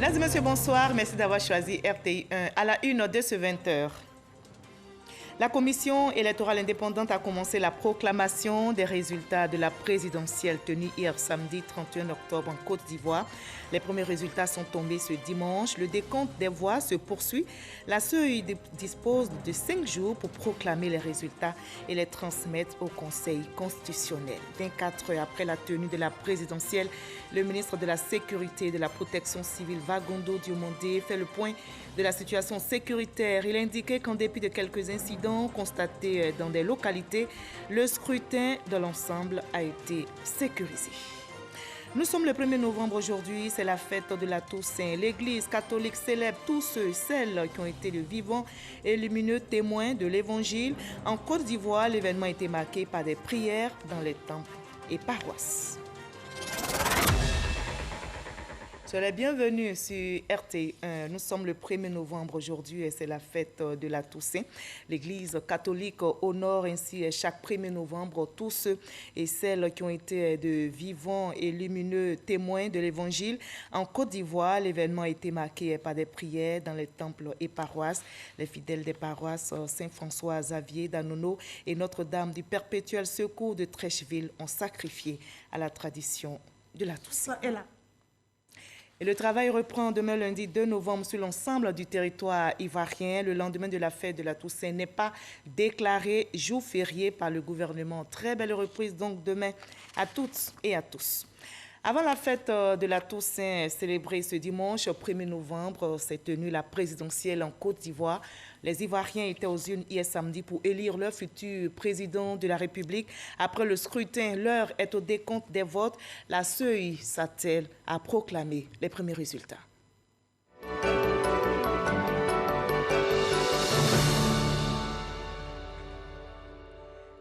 Mesdames et messieurs, bonsoir. Merci d'avoir choisi RTI 1 à la une de ce 20h. La commission électorale indépendante a commencé la proclamation des résultats de la présidentielle tenue hier samedi 31 octobre en Côte d'Ivoire. Les premiers résultats sont tombés ce dimanche. Le décompte des voix se poursuit. La CEI dispose de 5 jours pour proclamer les résultats et les transmettre au Conseil constitutionnel. 24 heures après la tenue de la présidentielle, le ministre de la Sécurité et de la Protection civile, Vagondo Diomandé, fait le point de la situation sécuritaire. Il a indiqué qu'en dépit de quelques incidents constatés dans des localités, le scrutin de l'ensemble a été sécurisé. Nous sommes le 1er novembre aujourd'hui, c'est la fête de la Toussaint. L'Église catholique célèbre tous ceux et celles qui ont été de vivants et lumineux témoins de l'Évangile. En Côte d'Ivoire, l'événement a été marqué par des prières dans les temples et paroisses. Soyez les bienvenus sur RTI 1. Nous sommes le 1er novembre aujourd'hui et c'est la fête de la Toussaint. L'Église catholique honore ainsi chaque 1er novembre tous ceux et celles qui ont été de vivants et lumineux témoins de l'Évangile. En Côte d'Ivoire, l'événement a été marqué par des prières dans les temples et paroisses. Les fidèles des paroisses Saint-François Xavier d'Anono et Notre-Dame du Perpétuel Secours de Trècheville ont sacrifié à la tradition de la Toussaint. Et le travail reprend demain lundi 2 novembre sur l'ensemble du territoire ivoirien. Le lendemain de la fête de la Toussaint n'est pas déclaré jour férié par le gouvernement. Très belle reprise donc demain à toutes et à tous. Avant la fête de la Toussaint célébrée ce dimanche 1er novembre, s'est tenue la présidentielle en Côte d'Ivoire. Les Ivoiriens étaient aux urnes hier samedi pour élire leur futur président de la République. Après le scrutin, l'heure est au décompte des votes. La CEI s'attelle à proclamer les premiers résultats.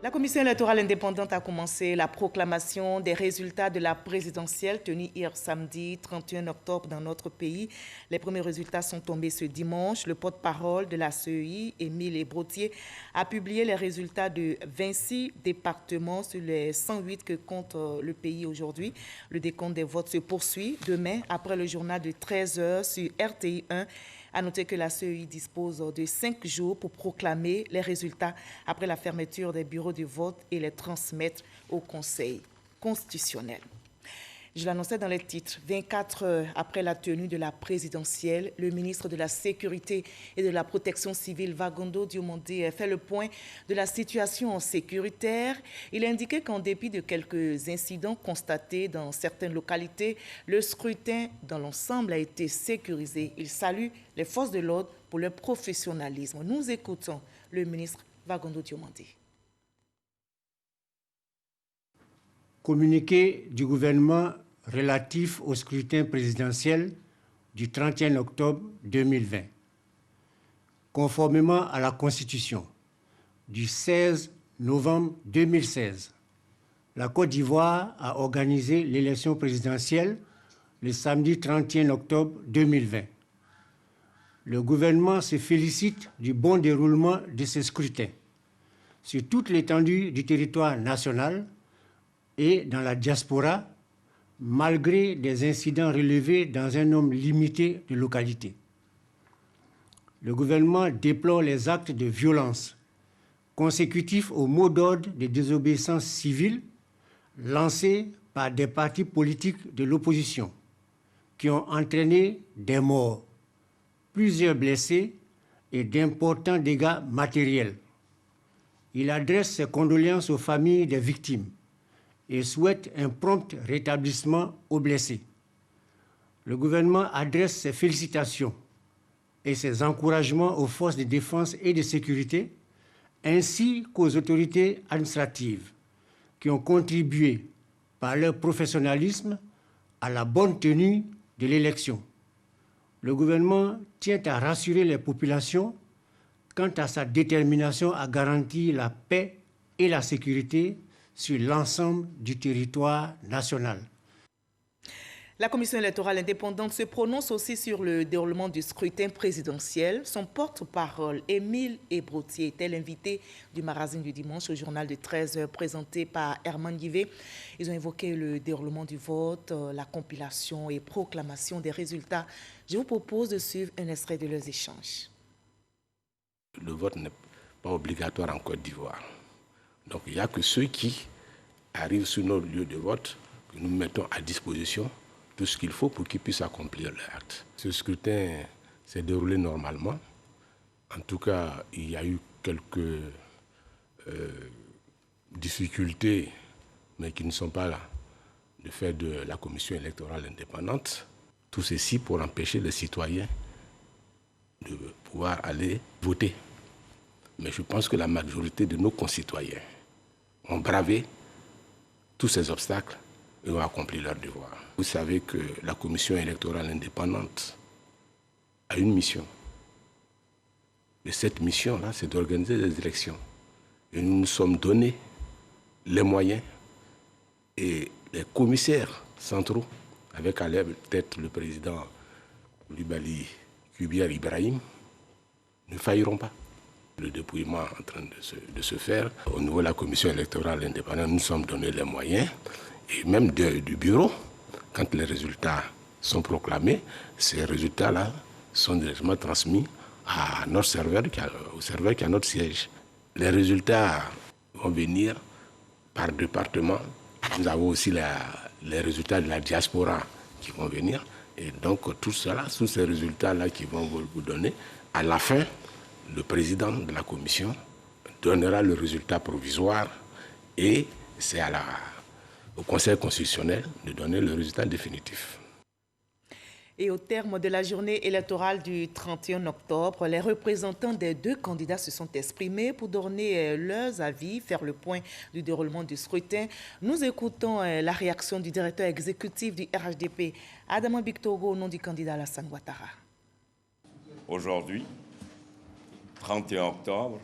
La commission électorale indépendante a commencé la proclamation des résultats de la présidentielle tenue hier samedi 31 octobre dans notre pays. Les premiers résultats sont tombés ce dimanche. Le porte-parole de la CEI, Émile Brotier, a publié les résultats de 26 départements sur les 108 que compte le pays aujourd'hui. Le décompte des votes se poursuit demain après le journal de 13h sur RTI 1. À noter que la CEI dispose de 5 jours pour proclamer les résultats après la fermeture des bureaux de vote et les transmettre au Conseil constitutionnel. Je l'annonçais dans les titres. 24 heures après la tenue de la présidentielle, le ministre de la Sécurité et de la Protection civile, Vagondo Diomandé, fait le point de la situation sécuritaire. Il a indiqué qu'en dépit de quelques incidents constatés dans certaines localités, le scrutin dans l'ensemble a été sécurisé. Il salue les forces de l'ordre pour leur professionnalisme. Nous écoutons le ministre Vagondo Diomandé. Communiqué du gouvernement relatif au scrutin présidentiel du 31 octobre 2020. Conformément à la Constitution du 16 novembre 2016, la Côte d'Ivoire a organisé l'élection présidentielle le samedi 31 octobre 2020. Le gouvernement se félicite du bon déroulement de ce scrutin sur toute l'étendue du territoire national et dans la diaspora, malgré des incidents relevés dans un nombre limité de localités. Le gouvernement déplore les actes de violence consécutifs au mot d'ordre de désobéissance civile lancés par des partis politiques de l'opposition qui ont entraîné des morts, plusieurs blessés et d'importants dégâts matériels. Il adresse ses condoléances aux familles des victimes et souhaite un prompt rétablissement aux blessés. Le gouvernement adresse ses félicitations et ses encouragements aux forces de défense et de sécurité, ainsi qu'aux autorités administratives qui ont contribué par leur professionnalisme à la bonne tenue de l'élection. Le gouvernement tient à rassurer les populations quant à sa détermination à garantir la paix et la sécurité sur l'ensemble du territoire national. La commission électorale indépendante se prononce aussi sur le déroulement du scrutin présidentiel. Son porte-parole, Émile Ebrotier, était l'invité du magazine du dimanche au journal de 13h présenté par Herman Guivet. Ils ont évoqué le déroulement du vote, la compilation et proclamation des résultats. Je vous propose de suivre un extrait de leurs échanges. Le vote n'est pas obligatoire en Côte d'Ivoire. Donc il n'y a que ceux qui arrivent sur nos lieux de vote que nous mettons à disposition tout ce qu'il faut pour qu'ils puissent accomplir leur acte. Ce scrutin s'est déroulé normalement. En tout cas, il y a eu quelques difficultés, mais qui ne sont pas là, du fait de la commission électorale indépendante. Tout ceci pour empêcher les citoyens de pouvoir aller voter. Mais je pense que la majorité de nos concitoyens ont bravé tous ces obstacles et ont accompli leur devoir. Vous savez que la commission électorale indépendante a une mission. Et cette mission-là, c'est d'organiser des élections. Et nous nous sommes donné les moyens et les commissaires centraux, avec à leur tête le président Coulibaly Kubier Ibrahim, ne failliront pas. Le dépouillement est en train de se faire. Au niveau de la commission électorale indépendante, nous nous sommes donné les moyens, et même du bureau, quand les résultats sont proclamés, ces résultats-là sont directement transmis à notre serveur, au serveur qui a notre siège. Les résultats vont venir par département. Nous avons aussi les résultats de la diaspora qui vont venir. Et donc, tout cela, tous ces résultats-là qui vont vous donner, à la fin, le président de la commission donnera le résultat provisoire et c'est au Conseil constitutionnel de donner le résultat définitif. Et au terme de la journée électorale du 31 octobre, les représentants des deux candidats se sont exprimés pour donner leurs avis, faire le point du déroulement du scrutin. Nous écoutons la réaction du directeur exécutif du RHDP, Adama Bictogo, au nom du candidat Alassane Ouattara. Aujourd'hui, 31 octobre,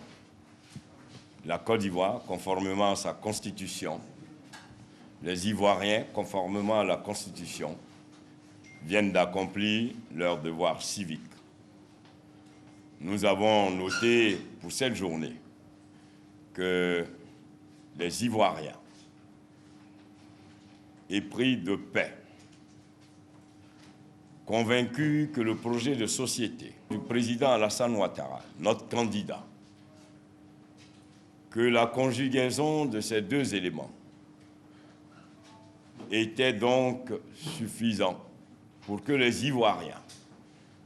la Côte d'Ivoire, conformément à sa constitution, les Ivoiriens, conformément à la Constitution, viennent d'accomplir leur devoir civique. Nous avons noté pour cette journée que les Ivoiriens, épris de paix, convaincus que le projet de société du président Alassane Ouattara, notre candidat, que la conjugaison de ces deux éléments était donc suffisant pour que les Ivoiriens,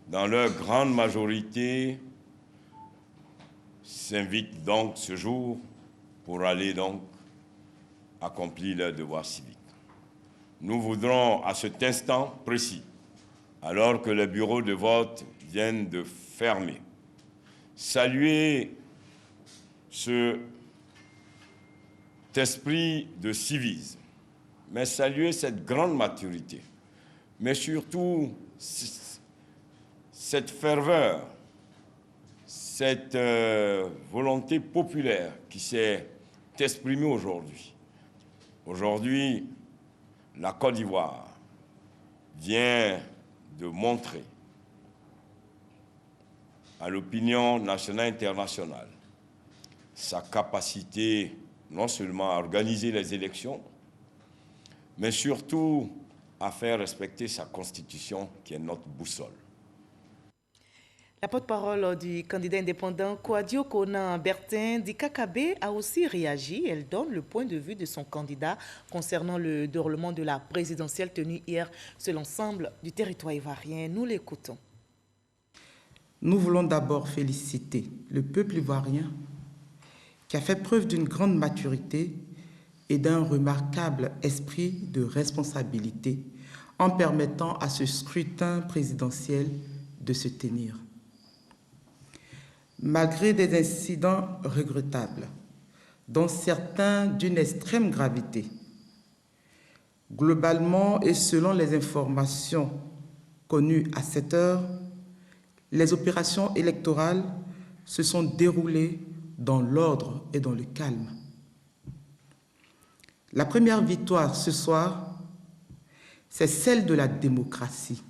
dans leur grande majorité, s'invitent donc ce jour pour aller donc accomplir leur devoir civique. Nous voudrons à cet instant précis, alors que les bureaux de vote viennent de fermer, saluer cet esprit de civisme, mais saluer cette grande maturité, mais surtout cette ferveur, cette volonté populaire qui s'est exprimée aujourd'hui. Aujourd'hui, la Côte d'Ivoire vient de montrer à l'opinion nationale et internationale sa capacité non seulement à organiser les élections, mais surtout à faire respecter sa constitution qui est notre boussole. La porte-parole du candidat indépendant Kouadio Kona Bertin d'Ikakabe a aussi réagi. Elle donne le point de vue de son candidat concernant le déroulement de la présidentielle tenue hier sur l'ensemble du territoire ivoirien. Nous l'écoutons. Nous voulons d'abord féliciter le peuple ivoirien qui a fait preuve d'une grande maturité et d'un remarquable esprit de responsabilité en permettant à ce scrutin présidentiel de se tenir. Malgré des incidents regrettables, dont certains d'une extrême gravité, globalement et selon les informations connues à cette heure, les opérations électorales se sont déroulées dans l'ordre et dans le calme. La première victoire ce soir c'est celle de la démocratie.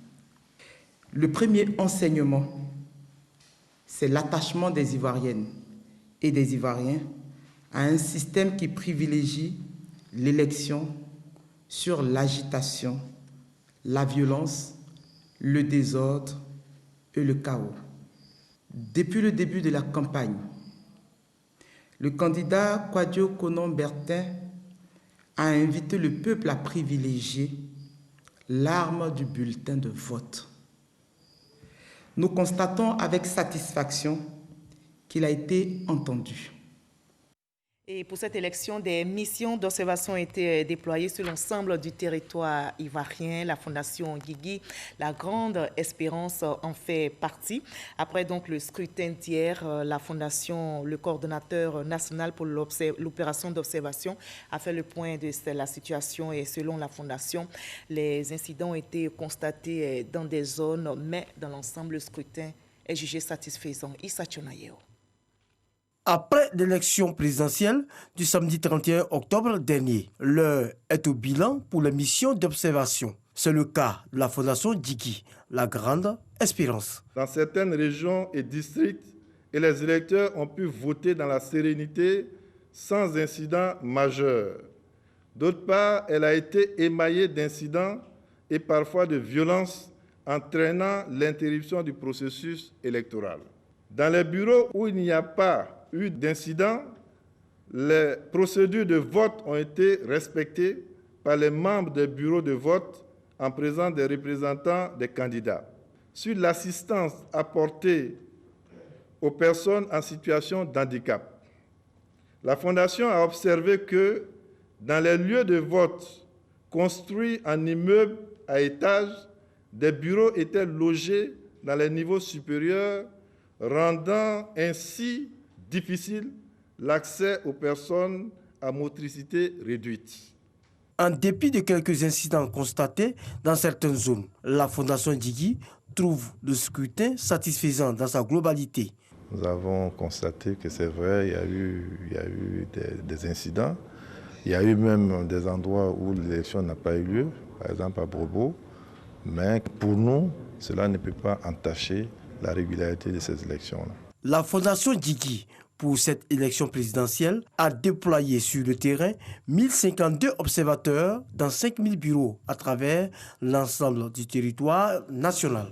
Le premier enseignement, c'est l'attachement des Ivoiriennes et des Ivoiriens à un système qui privilégie l'élection sur l'agitation, la violence, le désordre et le chaos. Depuis le début de la campagne, le candidat Kwadwo Konon-Bertin a invité le peuple à privilégier l'arme du bulletin de vote. Nous constatons avec satisfaction qu'il a été entendu. Et pour cette élection, des missions d'observation ont été déployées sur l'ensemble du territoire ivoirien. La Fondation Guigui, la Grande Espérance en fait partie. Après donc le scrutin d'hier, la Fondation, le coordonnateur national pour l'opération d'observation a fait le point de la situation et selon la Fondation, les incidents ont été constatés dans des zones, mais dans l'ensemble, le scrutin est jugé satisfaisant. Issa Tchonayeo. Après l'élection présidentielle du samedi 31 octobre dernier, l'heure est au bilan pour les missions d'observation. C'est le cas de la Fondation Guigui, la Grande Espérance. Dans certaines régions et districts, les électeurs ont pu voter dans la sérénité sans incident majeur. D'autre part, elle a été émaillée d'incidents et parfois de violences entraînant l'interruption du processus électoral. Dans les bureaux où il n'y a pas eu d'incident, les procédures de vote ont été respectées par les membres des bureaux de vote en présence des représentants des candidats. Sur l'assistance apportée aux personnes en situation de handicap, la Fondation a observé que dans les lieux de vote construits en immeubles à étages, des bureaux étaient logés dans les niveaux supérieurs, rendant ainsi difficile l'accès aux personnes à motricité réduite. En dépit de quelques incidents constatés dans certaines zones, la Fondation Guigui trouve le scrutin satisfaisant dans sa globalité. Nous avons constaté que c'est vrai, il y a eu des incidents. Il y a eu même des endroits où l'élection n'a pas eu lieu, par exemple à Brobo. Mais pour nous, cela ne peut pas entacher la régularité de ces élections-là. La Fondation Guigui, pour cette élection présidentielle, a déployé sur le terrain 1052 observateurs dans 5000 bureaux à travers l'ensemble du territoire national.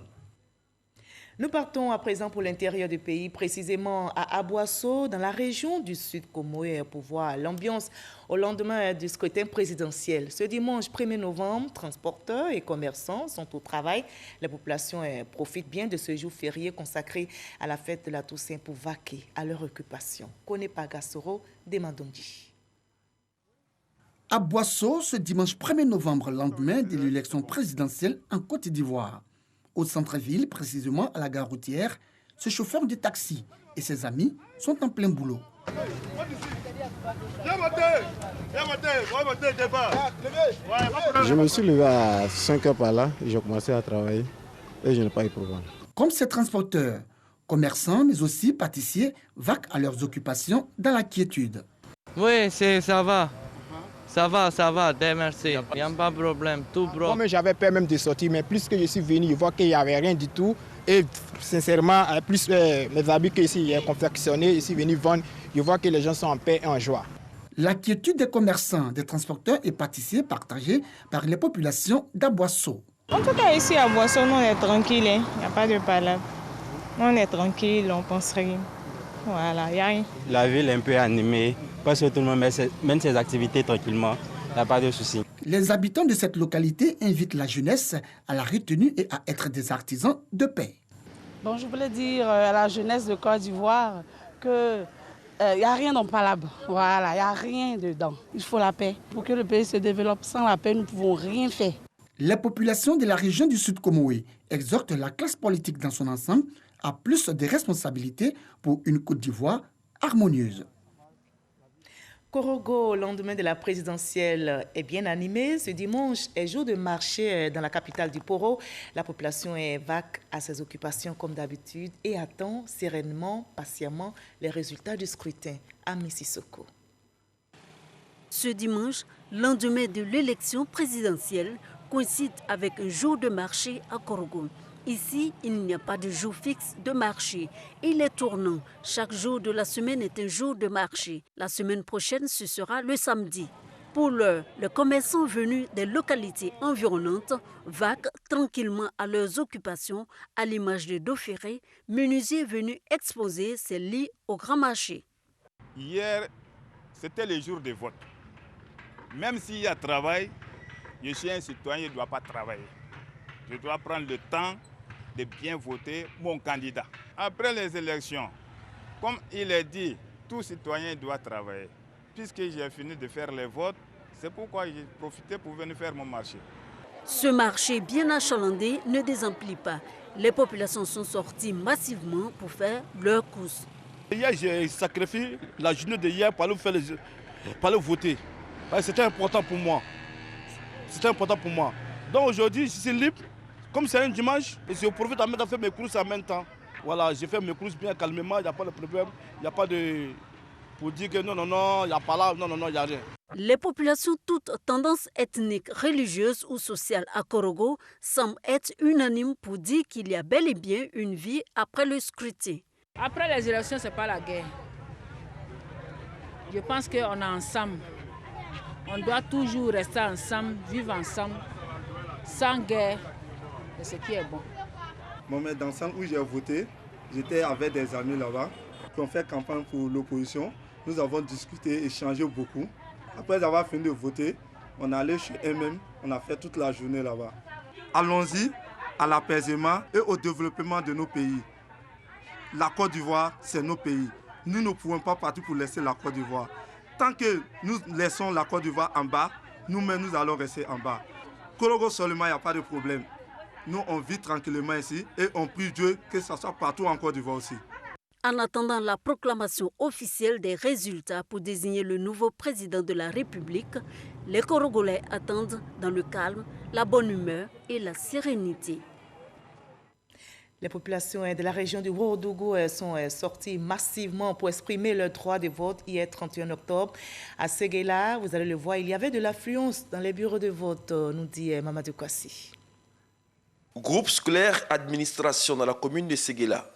Nous partons à présent pour l'intérieur du pays, précisément à Aboasso, dans la région du Sud Comoé, pour voir l'ambiance au lendemain du scrutin présidentiel. Ce dimanche 1er novembre, transporteurs et commerçants sont au travail. La population profite bien de ce jour férié consacré à la fête de la Toussaint pour vaquer à leur occupation. Kone Pagassoro, Demandondi. À Boasso, ce dimanche 1er novembre, lendemain de l'élection présidentielle en Côte d'Ivoire. Au centre-ville, précisément à la gare routière, ce chauffeur de taxi et ses amis sont en plein boulot. Je me suis levé à 5 heures par là et j'ai commencé à travailler et je n'ai pas eu de problème. Comme ces transporteurs, commerçants mais aussi pâtissiers vaquent à leurs occupations dans la quiétude. Oui, ça va. Ça va, merci. Il n'y a pas de problème, tout propre. Moi, j'avais peur même de sortir, mais plus que je suis venu, je vois qu'il n'y avait rien du tout. Et sincèrement, plus mes habits que ici est confectionné, ici venu vendre, je vois que les gens sont en paix et en joie. La quiétude des commerçants, des transporteurs et pâtissiers partagée par les populations d'Aboasso. En tout cas, ici à Boasso, nous on est tranquille, il n'y a pas de palabre. On est tranquille, on pense rien. Voilà, il n'y a rien. La ville est un peu animée, parce que tout le monde mène ses activités tranquillement, il n'y a pas de souci. Les habitants de cette localité invitent la jeunesse à la retenue et à être des artisans de paix. Bon, je voulais dire à la jeunesse de Côte d'Ivoire que il n'y a rien dans le palabre. Voilà, il n'y a rien dedans. Il faut la paix. Pour que le pays se développe, sans la paix, nous ne pouvons rien faire. Les populations de la région du Sud Comoé exhortent la classe politique dans son ensemble à plus de responsabilités pour une Côte d'Ivoire harmonieuse. Korogo, au lendemain de la présidentielle, est bien animé. Ce dimanche est jour de marché dans la capitale du Poro. La population est vaque à ses occupations comme d'habitude et attend sereinement, patiemment les résultats du scrutin à Mississoko. Ce dimanche, lendemain de l'élection présidentielle, coïncide avec un jour de marché à Korogo. Ici, il n'y a pas de jour fixe de marché. Il est tournant. Chaque jour de la semaine est un jour de marché. La semaine prochaine, ce sera le samedi. Pour l'heure, les commerçants venus des localités environnantes vaquent tranquillement à leurs occupations, à l'image de Doféré, menuisier venu exposer ses lits au grand marché. Hier, c'était le jour de vote. Même s'il y a travail, je suis un citoyen, je ne dois pas travailler. Je dois prendre le temps de bien voter mon candidat. Après les élections, comme il est dit, tout citoyen doit travailler. Puisque j'ai fini de faire les votes, c'est pourquoi j'ai profité pour venir faire mon marché. Ce marché bien achalandé ne désemplit pas. Les populations sont sorties massivement pour faire leurs courses. Hier, j'ai sacrifié la journée de hier pour aller voter. C'était important pour moi. C'était important pour moi. Donc aujourd'hui, je suis libre. Comme c'est un dimanche, je profite de faire mes courses en même temps. Voilà, j'ai fait mes courses bien calmement, il n'y a pas de problème. Il n'y a pas de... Pour dire que non, il n'y a pas là, non, il n'y a rien. Les populations, toutes tendances ethniques, religieuses ou sociales à Korogo, semblent être unanimes pour dire qu'il y a bel et bien une vie après le scrutin. Après les élections, ce n'est pas la guerre. Je pense qu'on est ensemble. On doit toujours rester ensemble, vivre ensemble, sans guerre. C'est ce qui est bon. Moment d'ensemble où j'ai voté, j'étais avec des amis là-bas qui ont fait campagne pour l'opposition. Nous avons discuté, échangé beaucoup. Après avoir fini de voter, on est allé chez eux-mêmes, on a fait toute la journée là-bas. Allons-y à l'apaisement et au développement de nos pays. La Côte d'Ivoire, c'est nos pays. Nous ne pouvons pas partir pour laisser la Côte d'Ivoire. Tant que nous laissons la Côte d'Ivoire en bas, nous-mêmes, nous allons rester en bas. Korogo seulement, il n'y a pas de problème. Nous, on vit tranquillement ici et on prie Dieu que ça soit partout en Côte d'Ivoire aussi. En attendant la proclamation officielle des résultats pour désigner le nouveau président de la République, les Korogolais attendent dans le calme, la bonne humeur et la sérénité. Les populations de la région du Ouagadougou sont sorties massivement pour exprimer leur droit de vote hier 31 octobre. À Séguéla, vous allez le voir, il y avait de l'affluence dans les bureaux de vote, nous dit Mamadou Kwasi. Groupe scolaire administration dans la commune de Séguéla.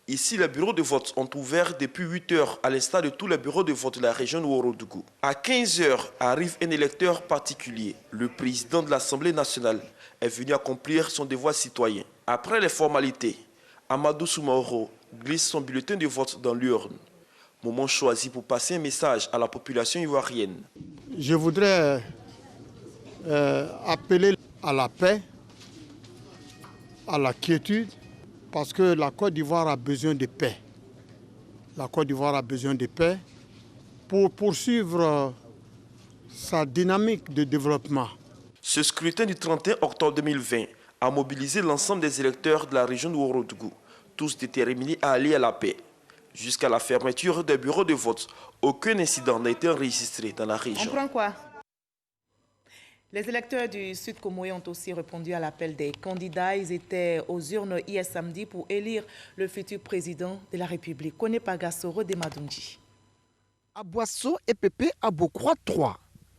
Ici, les bureaux de vote ont ouvert depuis 8 heures, à l'instar de tous les bureaux de vote de la région de Ouagadougou. À 15 heures, arrive un électeur particulier. Le président de l'Assemblée nationale est venu accomplir son devoir citoyen. Après les formalités, Amadou Soumaoro glisse son bulletin de vote dans l'urne. Moment choisi pour passer un message à la population ivoirienne. Je voudrais appeler à la paix, à la quiétude, parce que la Côte d'Ivoire a besoin de paix. La Côte d'Ivoire a besoin de paix pour poursuivre sa dynamique de développement. Ce scrutin du 31 octobre 2020 a mobilisé l'ensemble des électeurs de la région de Ouagadougou, tous déterminés à aller à la paix. Jusqu'à la fermeture des bureaux de vote, aucun incident n'a été enregistré dans la région. On prend quoi? Les électeurs du Sud Comoé ont aussi répondu à l'appel des candidats. Ils étaient aux urnes hier samedi pour élire le futur président de la République. Kone Pagassoro de Madunji. À Boisseau et Pépé à Beaucroix 3.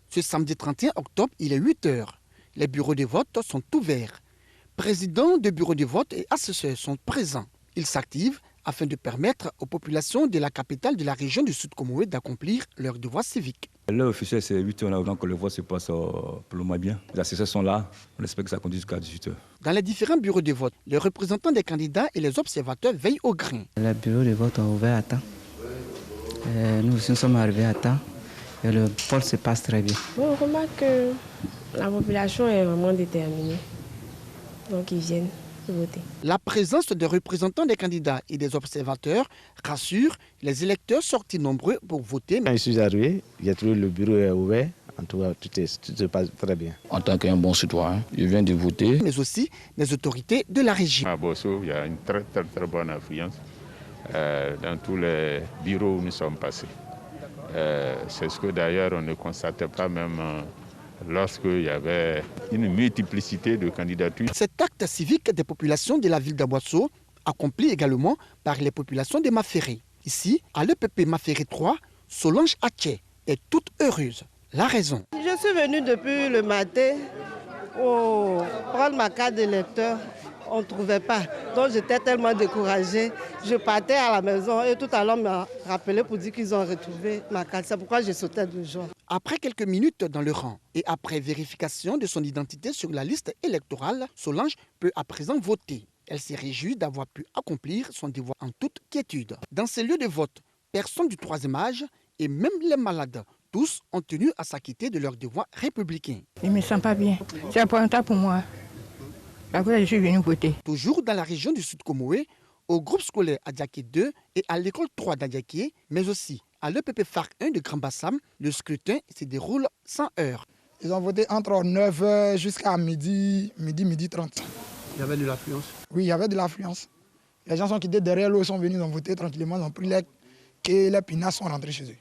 Ce samedi 31 octobre, il est 8 h. Les bureaux de vote sont ouverts. Présidents de bureaux de vote et assesseurs sont présents. Ils s'activent afin de permettre aux populations de la capitale de la région du Sud Comoé d'accomplir leurs devoirs civiques. L'heure officielle, c'est 8 h, donc le vote se passe pour le moins bien. Les assesseurs sont là, on espère que ça conduit jusqu'à 18 h. Dans les différents bureaux de vote, les représentants des candidats et les observateurs veillent au grain. Les bureaux de vote ont ouvert à temps. Nous aussi sommes arrivés à temps et le vote se passe très bien. On remarque que la population est vraiment déterminée, donc ils viennent voter. La présence des représentants des candidats et des observateurs rassure les électeurs sortis nombreux pour voter. Quand je suis arrivé, j'ai trouvé le bureau ouvert. En tout cas, tout se passe très bien. En tant qu'un bon citoyen, je viens de voter. Mais aussi les autorités de la région. À Bosso, il y a une très bonne affluence dans tous les bureaux où nous sommes passés. C'est ce que d'ailleurs on ne constatait pas même lorsqu'il y avait une multiplicité de candidatures. Cet acte civique des populations de la ville d'Aboisseau, accompli également par les populations de Maféré. Ici, à l'EPP Maféré 3, Solange Atché est toute heureuse. La raison. Je suis venue depuis le matin pour prendre ma carte d'électeur, on ne trouvait pas. Donc j'étais tellement découragée. Je partais à la maison et tout à l'heure m'a rappelé pour dire qu'ils ont retrouvé ma carte. C'est pourquoi j'ai sauté de joie. Après quelques minutes dans le rang et après vérification de son identité sur la liste électorale, Solange peut à présent voter. Elle s'est réjouie d'avoir pu accomplir son devoir en toute quiétude. Dans ces lieux de vote, personne du troisième âge et même les malades, tous ont tenu à s'acquitter de leurs devoirs républicains. Je ne me sens pas bien. C'est important pour moi. Après, je suis venu voter. Toujours dans la région du Sud Comoé, au groupe scolaire Adiaké 2 et à l'école 3 d'Adiaké, mais aussi à l'EPP FARC 1 de Grand Bassam, le scrutin se déroule sans heurts. Ils ont voté entre 9h jusqu'à midi 30. Il y avait de l'affluence? Oui, il y avait de l'affluence. Les gens sont quittés derrière l'eau, sont venus, ils ont voté tranquillement, ils ont pris les pinasses sont rentrés chez eux.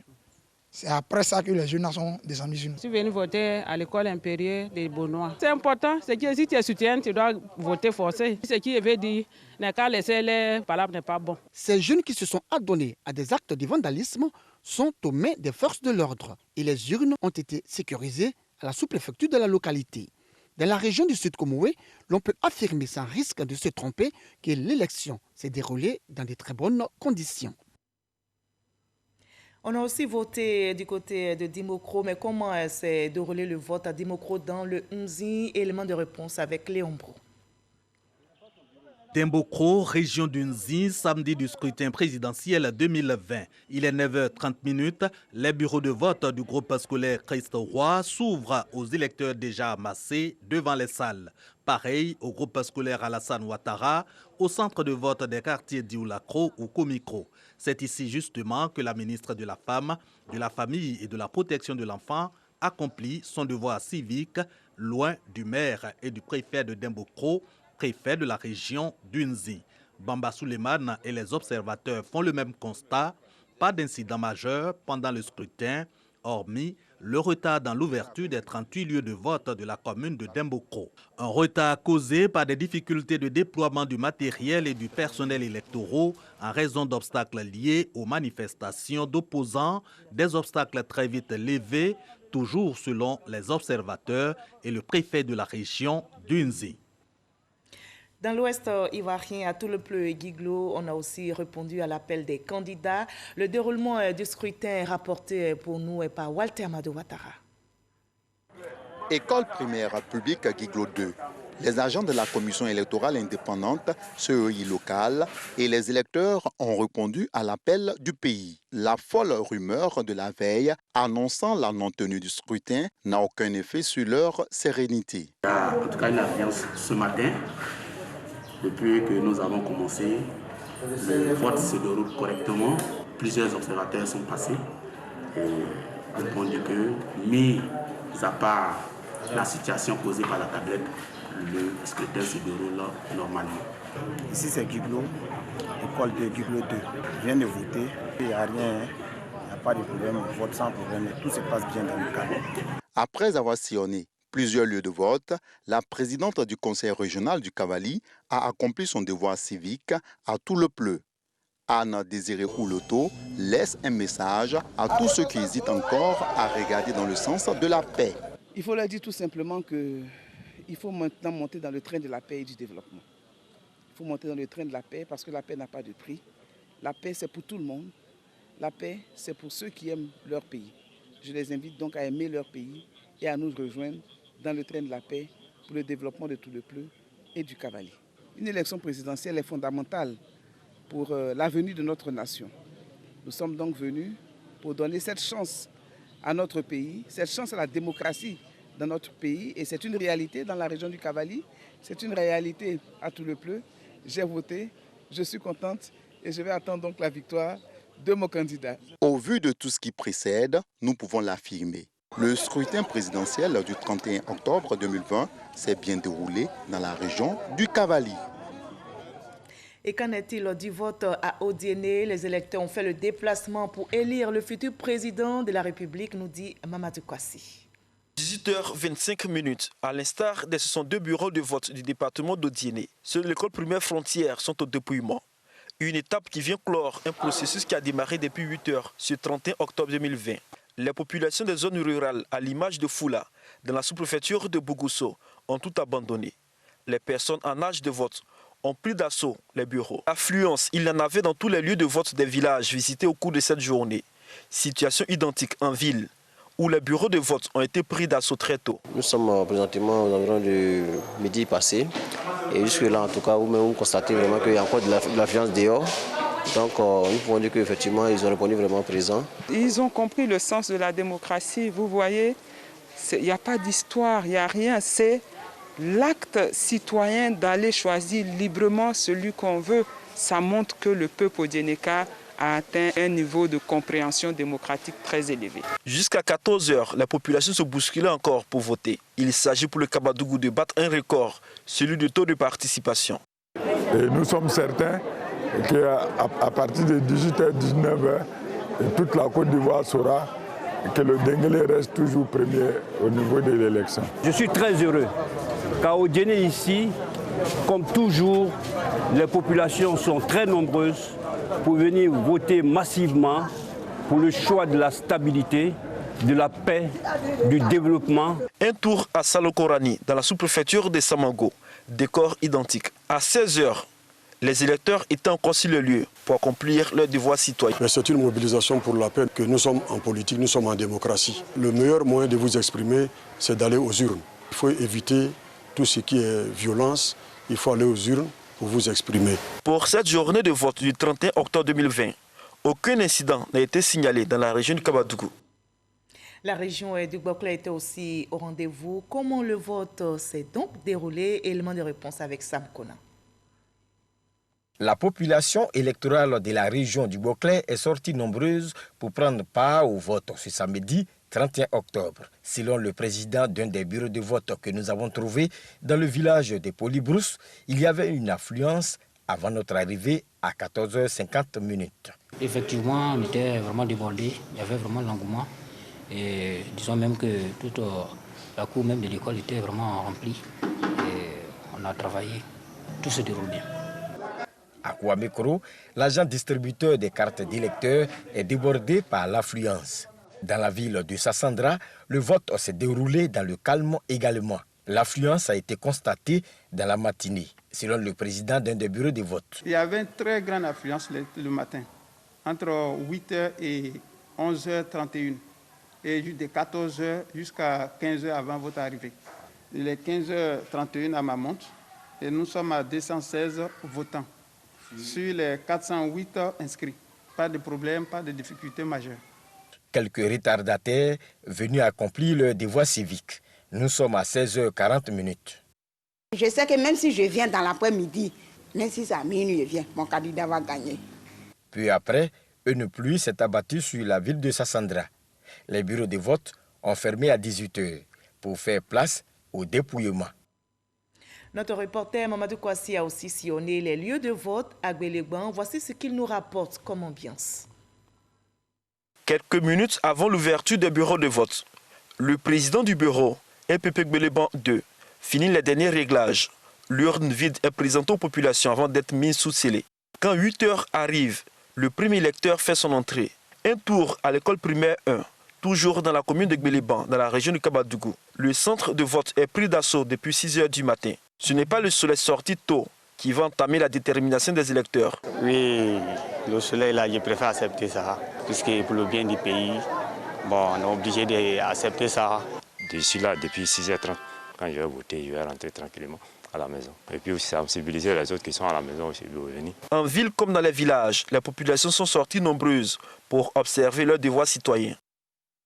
C'est après ça que les jeunes sont descendus sur nous. Je suis venu voter à l'école impérieure des Beaunois. C'est important, c'est que si tu es soutien, tu dois voter forcé. Ce qui veut dire, n'est qu'à laisser les palabres n'est pas bon. Ces jeunes qui se sont adonnés à des actes de vandalisme sont aux mains des forces de l'ordre et les urnes ont été sécurisées à la sous-préfecture de la localité. Dans la région du Sud Comoé, l'on peut affirmer sans risque de se tromper que l'élection s'est déroulée dans de très bonnes conditions. On a aussi voté du côté de Dimokro, mais comment s'est déroulé le vote à Dimokro dans le 11e? Élément de réponse avec Léon Bro. Dimbokro, région d'Unzi, samedi du scrutin présidentiel 2020. Il est 9h30. Les bureaux de vote du groupe scolaire Christ-Roi s'ouvrent aux électeurs déjà amassés devant les salles. Pareil au groupe scolaire Alassane Ouattara, au centre de vote des quartiers d'Ioulakro ou Komikro. C'est ici justement que la ministre de la Femme, de la Famille et de la Protection de l'Enfant accomplit son devoir civique, loin du maire et du préfet de Dimbokro, préfet de la région d'Unzi. Bamba Souleymane et les observateurs font le même constat. Pas d'incident majeur pendant le scrutin, hormis le retard dans l'ouverture des 38 lieux de vote de la commune de Dimbokro. Un retard causé par des difficultés de déploiement du matériel et du personnel électoraux en raison d'obstacles liés aux manifestations d'opposants, des obstacles très vite levés, toujours selon les observateurs et le préfet de la région d'Unzi. Dans l'ouest ivoirien, à Toulepleu et Guiglo, on a aussi répondu à l'appel des candidats. Le déroulement du scrutin est rapporté pour nous par Walter Amadou Ouattara. École primaire publique Guiglo 2. Les agents de la commission électorale indépendante, CEI locale et les électeurs ont répondu à l'appel du pays. La folle rumeur de la veille annonçant la non-tenue du scrutin n'a aucun effet sur leur sérénité. Il y a en tout cas une affluence ce matin. Depuis que nous avons commencé, le vote se déroule correctement. Plusieurs observateurs sont passés et répondu que, mis à part la situation causée par la tablette, le scrutin se déroule normalement. Ici c'est Guiglo, école de Guiglo 2. Je viens de voter, il n'y a rien, il n'y a pas de problème, on vote sans problème, tout se passe bien dans le cadre. Après avoir sillonné plusieurs lieux de vote, la présidente du conseil régional du Cavali a accompli son devoir civique à Toulepleu. Anne Désiré Ouloto laisse un message à tous ceux qui hésitent encore à regarder dans le sens de la paix. Il faut leur dire tout simplement qu'il faut maintenant monter dans le train de la paix et du développement. Il faut monter dans le train de la paix parce que la paix n'a pas de prix. La paix, c'est pour tout le monde. La paix, c'est pour ceux qui aiment leur pays. Je les invite donc à aimer leur pays et à nous rejoindre dans le train de la paix pour le développement de Toulepleu et du Cavali. Une élection présidentielle est fondamentale pour l'avenir de notre nation. Nous sommes donc venus pour donner cette chance à notre pays, cette chance à la démocratie dans notre pays. Et c'est une réalité dans la région du Cavali, c'est une réalité à Toulepleu. J'ai voté, je suis contente et je vais attendre donc la victoire de mon candidat. Au vu de tout ce qui précède, nous pouvons l'affirmer. Le scrutin présidentiel du 31 octobre 2020 s'est bien déroulé dans la région du Cavali. Et qu'en est-il du vote à Odiéné? Les électeurs ont fait le déplacement pour élire le futur président de la République, nous dit Mamadou Kwasi. 18h25, à l'instar des 62 bureaux de vote du département d'Odiéné, ceux de l'école primaire Frontière sont au dépouillement. Une étape qui vient clore un processus qui a démarré depuis 8 heures ce 31 octobre 2020. Les populations des zones rurales, à l'image de Foula, dans la sous-préfecture de Bougusso ont tout abandonné. Les personnes en âge de vote ont pris d'assaut les bureaux. Affluence, il y en avait dans tous les lieux de vote des villages visités au cours de cette journée. Situation identique en ville, où les bureaux de vote ont été pris d'assaut très tôt. Nous sommes présentement aux environs du midi passé. Et jusque-là, en tout cas, vous constatez vraiment qu'il y a encore de l'affluence dehors. Donc, nous pouvons dire qu'effectivement, ils ont répondu vraiment présents. Ils ont compris le sens de la démocratie. Vous voyez, il n'y a pas d'histoire, il n'y a rien. C'est l'acte citoyen d'aller choisir librement celui qu'on veut. Ça montre que le peuple Odjeneka a atteint un niveau de compréhension démocratique très élevé. Jusqu'à 14 h, la population se bousculait encore pour voter. Il s'agit pour le Kabadougou de battre un record, celui du taux de participation. Et nous sommes certains qu'à partir de 18h, 19h, toute la Côte d'Ivoire saura que le Denguélé reste toujours premier au niveau de l'élection. Je suis très heureux qu'à Odjené ici, comme toujours, les populations sont très nombreuses pour venir voter massivement pour le choix de la stabilité, de la paix, du développement. Un tour à Salokorani, dans la sous-préfecture de Samango, décor identique. À 16 h, les électeurs étaient encore sur le lieu pour accomplir leur devoir citoyen. C'est une mobilisation pour la paix que nous sommes en politique, nous sommes en démocratie. Le meilleur moyen de vous exprimer, c'est d'aller aux urnes. Il faut éviter tout ce qui est violence, il faut aller aux urnes pour vous exprimer. Pour cette journée de vote du 31 octobre 2020, aucun incident n'a été signalé dans la région du Kabadougou. La région du Bokla était aussi au rendez-vous. Comment le vote s'est donc déroulé? Élément de réponse avec Sam Kona. La population électorale de la région du Bokla est sortie nombreuse pour prendre part au vote ce samedi 31 octobre. Selon le président d'un des bureaux de vote que nous avons trouvé dans le village de Polybrousse, il y avait une affluence avant notre arrivée à 14h50. Effectivement, on était vraiment débordés, il y avait vraiment l'engouement. Et disons même que toute la cour même de l'école était vraiment remplie. Et on a travaillé, tout se déroule bien. À Kouamekoro, l'agent distributeur des cartes d'électeurs est débordé par l'affluence. Dans la ville de Sassandra, le vote s'est déroulé dans le calme également. L'affluence a été constatée dans la matinée, selon le président d'un des bureaux de vote. Il y avait une très grande affluence le matin, entre 8h et 11h31, et de 14h jusqu'à 15h avant votre arrivée. Il est 15h31 à ma montre, et nous sommes à 216 votants sur les 408 inscrits. Pas de problème, pas de difficultés majeures. Quelques retardataires venus accomplir leur devoir civique. Nous sommes à 16h40. Je sais que même si je viens dans l'après-midi, même si c'est à minuit, je viens, mon candidat va gagner. Puis après, une pluie s'est abattue sur la ville de Sassandra. Les bureaux de vote ont fermé à 18h pour faire place au dépouillement. Notre reporter Mamadou Kouassi a aussi sillonné les lieux de vote à Gbéléban. Voici ce qu'il nous rapporte comme ambiance. Quelques minutes avant l'ouverture des bureaux de vote, le président du bureau, MPP Gbéléban 2, finit les derniers réglages. L'urne vide est présentée aux populations avant d'être mise sous scellé. Quand 8 h arrive, le premier électeur fait son entrée. Un tour à l'école primaire 1, toujours dans la commune de Gbéléban, dans la région du Kabadougou. Le centre de vote est pris d'assaut depuis 6 h du matin. Ce n'est pas le soleil sorti tôt qui va entamer la détermination des électeurs. Oui, le soleil là, je préfère accepter ça, puisque pour le bien du pays, bon, on est obligé d'accepter ça. D'ici là, depuis 6h30, quand je vais voter, je vais rentrer tranquillement à la maison. Et puis aussi sensibiliser les autres qui sont à la maison aussi de venir. En ville comme dans les villages, les populations sont sorties nombreuses pour observer leurs devoirs citoyens.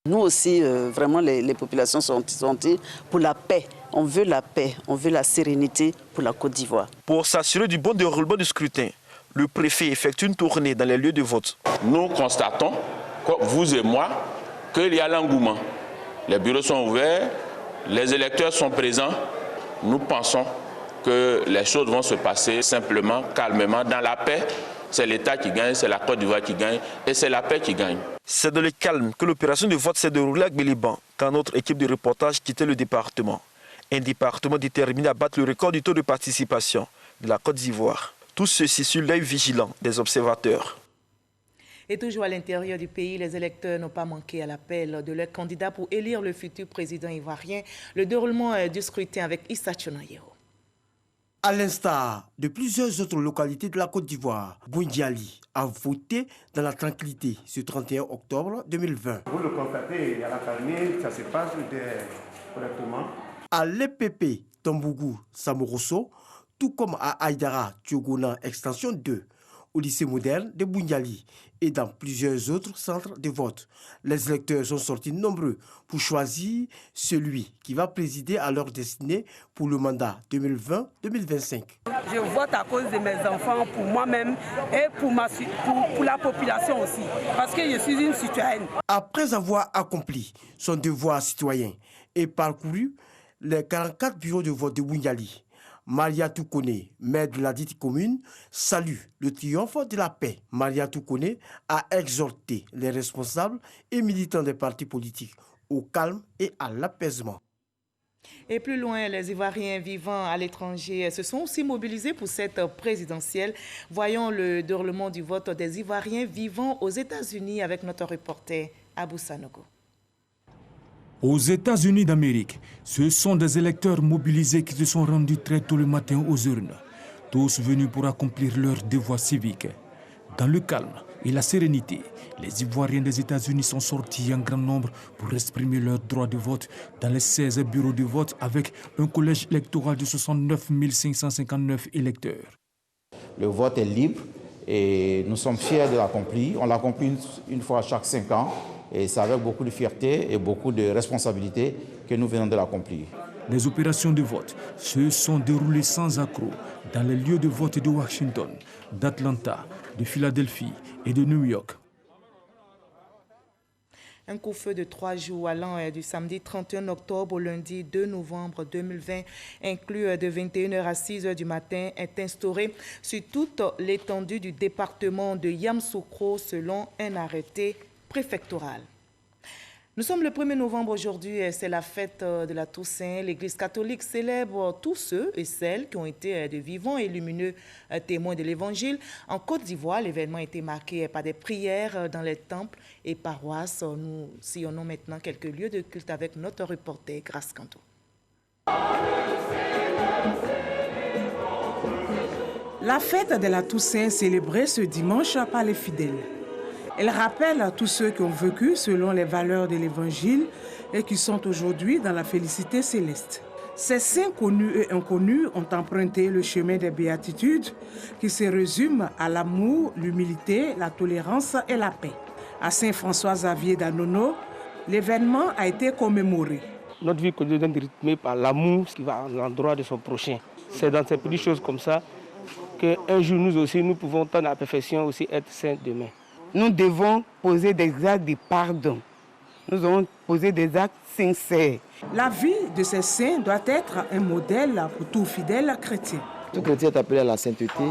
Nous aussi, vraiment, les populations sont sorties pour la paix. On veut la paix, on veut la sérénité pour la Côte d'Ivoire. Pour s'assurer du bon déroulement du scrutin, le préfet effectue une tournée dans les lieux de vote. Nous constatons, vous et moi, qu'il y a l'engouement. Les bureaux sont ouverts, les électeurs sont présents. Nous pensons que les choses vont se passer simplement, calmement, dans la paix. C'est l'État qui gagne, c'est la Côte d'Ivoire qui gagne et c'est la paix qui gagne. C'est dans le calme que l'opération de vote s'est déroulée à Gbéléban quand notre équipe de reportage quittait le département. Un département déterminé à battre le record du taux de participation de la Côte d'Ivoire. Tout ceci sur l'œil vigilant des observateurs. Et toujours à l'intérieur du pays, les électeurs n'ont pas manqué à l'appel de leurs candidats pour élire le futur président ivoirien. Le déroulement du scrutin avec Issa Chonayero. À l'instar de plusieurs autres localités de la Côte d'Ivoire, Boundiali a voté dans la tranquillité ce 31 octobre 2020. Vous le constatez, à la famille, ça se passe correctement. À l'EPP Tambougou Samoroso, tout comme à Aïdara Thiogona Extension 2, au lycée moderne de Boundiali et dans plusieurs autres centres de vote. Les électeurs sont sortis nombreux pour choisir celui qui va présider à leur destinée pour le mandat 2020-2025. Je vote à cause de mes enfants, pour moi-même et pour la population aussi, parce que je suis une citoyenne. Après avoir accompli son devoir citoyen et parcouru les 44 bureaux de vote de Boundiali, Maria Toukone, maire de la dite commune, salue le triomphe de la paix. Maria Toukone a exhorté les responsables et militants des partis politiques au calme et à l'apaisement. Et plus loin, les Ivoiriens vivant à l'étranger se sont aussi mobilisés pour cette présidentielle. Voyons le déroulement du vote des Ivoiriens vivant aux États-Unis avec notre reporter Abou Sanogo. Aux États-Unis d'Amérique, ce sont des électeurs mobilisés qui se sont rendus très tôt le matin aux urnes, tous venus pour accomplir leur devoir civique. Dans le calme et la sérénité, les Ivoiriens des États-Unis sont sortis en grand nombre pour exprimer leur droit de vote dans les 16 bureaux de vote avec un collège électoral de 69 559 électeurs. Le vote est libre et nous sommes fiers de l'accomplir. On l'accomplit une fois chaque 5 ans. Et c'est avec beaucoup de fierté et beaucoup de responsabilité que nous venons de l'accomplir. Les opérations de vote se sont déroulées sans accroc dans les lieux de vote de Washington, d'Atlanta, de Philadelphie et de New York. Un couvre-feu de 3 jours allant du samedi 31 octobre au lundi 2 novembre 2020, inclus de 21h à 6h du matin, est instauré sur toute l'étendue du département de Yamoussoukro selon un arrêté préfectorale. Nous sommes le 1er novembre aujourd'hui, c'est la fête de la Toussaint. L'Église catholique célèbre tous ceux et celles qui ont été de vivants et lumineux témoins de l'Évangile. En Côte d'Ivoire, l'événement a été marqué par des prières dans les temples et paroisses. Nous sillonnons maintenant quelques lieux de culte avec notre reporter Grace Kanto. La fête de la Toussaint célébrée ce dimanche par les fidèles. Elle rappelle à tous ceux qui ont vécu selon les valeurs de l'Évangile et qui sont aujourd'hui dans la félicité céleste. Ces saints connus et inconnus ont emprunté le chemin des béatitudes qui se résume à l'amour, l'humilité, la tolérance et la paix. À Saint-François-Xavier d'Anono, l'événement a été commémoré. Notre vie quotidienne est rythmée par l'amour qui va à l'endroit de son prochain. C'est dans ces petites choses comme ça qu'un jour nous aussi, nous pouvons tendre à la perfection aussi être saints demain. Nous devons poser des actes de pardon. Nous devons poser des actes sincères. La vie de ces saints doit être un modèle pour tout fidèle chrétien. Tout chrétien est appelé à la sainteté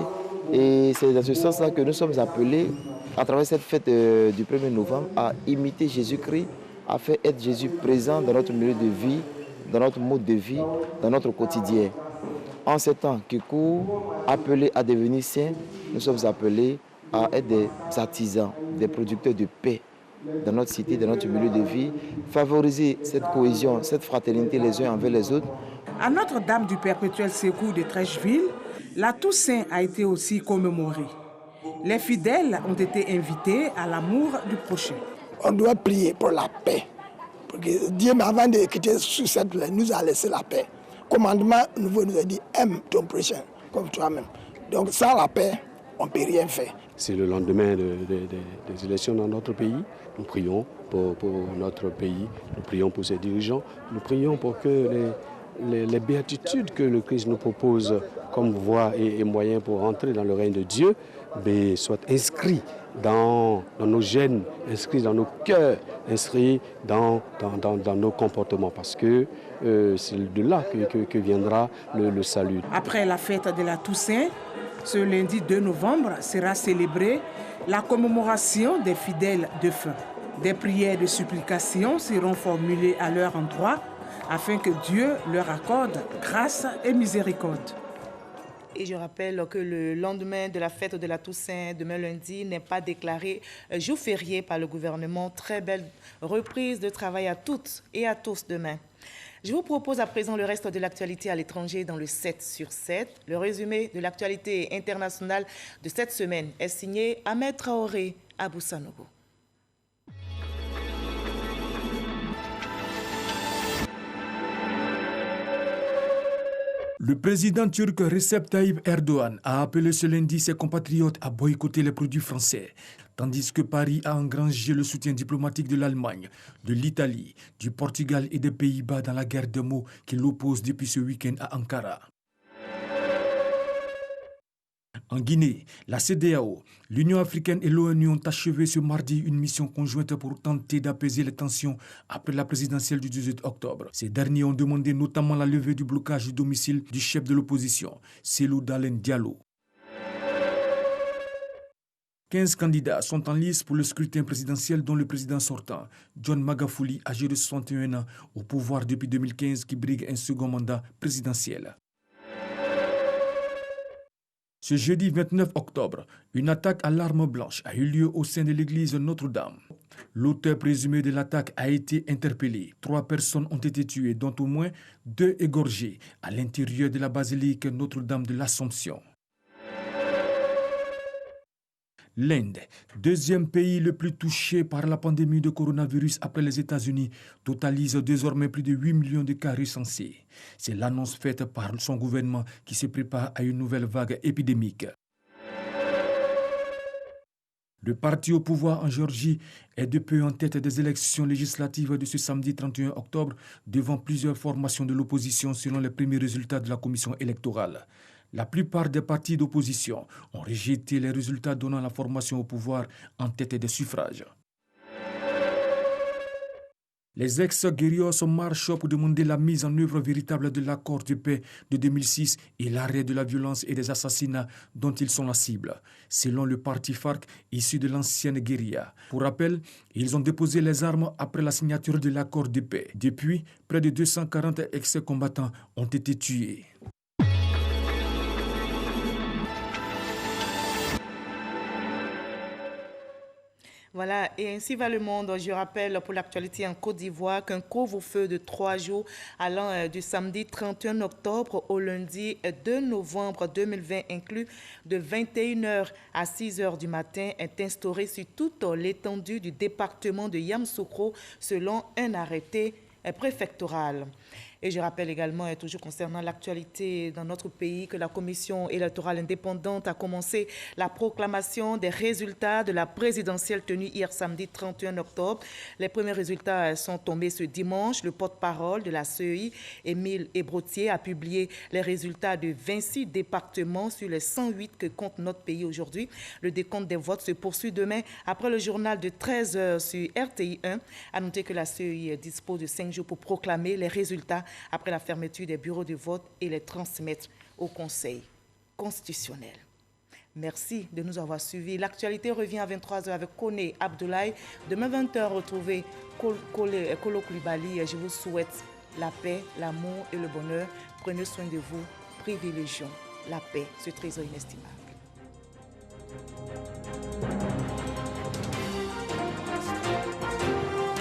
et c'est dans ce sens-là que nous sommes appelés, à travers cette fête du 1er novembre, à imiter Jésus-Christ, à faire être Jésus présent dans notre milieu de vie, dans notre mode de vie, dans notre quotidien. En ces temps qui courent, appelés à devenir saints, nous sommes appelés à être des artisans, des producteurs de paix dans notre cité, dans notre milieu de vie, favoriser cette cohésion, cette fraternité les uns envers les autres. À Notre-Dame du Perpétuel Secours de Trècheville, la Toussaint a été aussi commémorée. Les fidèles ont été invités à l'amour du prochain. On doit prier pour la paix. Parce que Dieu, avant de quitter sur cette terre, nous a laissé la paix. Commandement nouveau nous a dit, aime ton prochain comme toi-même. Donc sans la paix, on ne peut rien faire. C'est le lendemain des élections dans notre pays. Nous prions pour notre pays, nous prions pour ses dirigeants, nous prions pour que les béatitudes que le Christ nous propose comme voie et moyen pour entrer dans le règne de Dieu soient inscrits dans nos gènes, inscrits dans nos cœurs, inscrits dans nos comportements, parce que c'est de là que viendra le salut. Après la fête de la Toussaint, ce lundi 2 novembre sera célébrée la commémoration des fidèles défunts. Des prières de supplication seront formulées à leur endroit afin que Dieu leur accorde grâce et miséricorde. Et je rappelle que le lendemain de la fête de la Toussaint, demain lundi, n'est pas déclaré jour férié par le gouvernement. Très belle reprise de travail à toutes et à tous demain. Je vous propose à présent le reste de l'actualité à l'étranger dans le 7 sur 7. Le résumé de l'actualité internationale de cette semaine est signé Ahmed Traoré Abou Sanogo. Le président turc Recep Tayyip Erdogan a appelé ce lundi ses compatriotes à boycotter les produits français, tandis que Paris a engrangé le soutien diplomatique de l'Allemagne, de l'Italie, du Portugal et des Pays-Bas dans la guerre de mots qui l'oppose depuis ce week-end à Ankara. En Guinée, la CEDEAO, l'Union africaine et l'ONU ont achevé ce mardi une mission conjointe pour tenter d'apaiser les tensions après la présidentielle du 18 octobre. Ces derniers ont demandé notamment la levée du blocage du domicile du chef de l'opposition, Cellou Dalein Diallo. 15 candidats sont en lice pour le scrutin présidentiel dont le président sortant, John Magafuli, âgé de 61 ans, au pouvoir depuis 2015, qui brigue un second mandat présidentiel. Ce jeudi 29 octobre, une attaque à l'arme blanche a eu lieu au sein de l'église Notre-Dame. L'auteur présumé de l'attaque a été interpellé. 3 personnes ont été tuées, dont au moins 2 égorgées à l'intérieur de la basilique Notre-Dame de l'Assomption. L'Inde, deuxième pays le plus touché par la pandémie de coronavirus après les États-Unis, totalise désormais plus de 8 millions de cas recensés. C'est l'annonce faite par son gouvernement qui se prépare à une nouvelle vague épidémique. Le parti au pouvoir en Géorgie est de peu en tête des élections législatives de ce samedi 31 octobre devant plusieurs formations de l'opposition selon les premiers résultats de la commission électorale. La plupart des partis d'opposition ont rejeté les résultats donnant la formation au pouvoir en tête des suffrages. Les ex-guerrilleros marchent pour demander la mise en œuvre véritable de l'accord de paix de 2006 et l'arrêt de la violence et des assassinats dont ils sont la cible, selon le parti FARC issu de l'ancienne guérilla. Pour rappel, ils ont déposé les armes après la signature de l'accord de paix. Depuis, près de 240 ex-combattants ont été tués. Voilà, et ainsi va le monde. Je rappelle pour l'actualité en Côte d'Ivoire qu'un couvre-feu de 3 jours allant du samedi 31 octobre au lundi 2 novembre 2020 inclus de 21h à 6h du matin est instauré sur toute l'étendue du département de Yamoussoukro selon un arrêté préfectoral. Et je rappelle également, et toujours concernant l'actualité dans notre pays, que la Commission électorale indépendante a commencé la proclamation des résultats de la présidentielle tenue hier samedi 31 octobre. Les premiers résultats sont tombés ce dimanche. Le porte-parole de la CEI, Émile Ebrotier, a publié les résultats de 26 départements sur les 108 que compte notre pays aujourd'hui. Le décompte des votes se poursuit demain après le journal de 13h sur RTI 1. À noter que la CEI dispose de 5 jours pour proclamer les résultats après la fermeture des bureaux de vote et les transmettre au Conseil constitutionnel. Merci de nous avoir suivis. L'actualité revient à 23h avec Kone Abdoulaye. Demain 20h, retrouvez Kolo Koulibaly. Je vous souhaite la paix, l'amour et le bonheur. Prenez soin de vous. Privilégions la paix, ce trésor inestimable.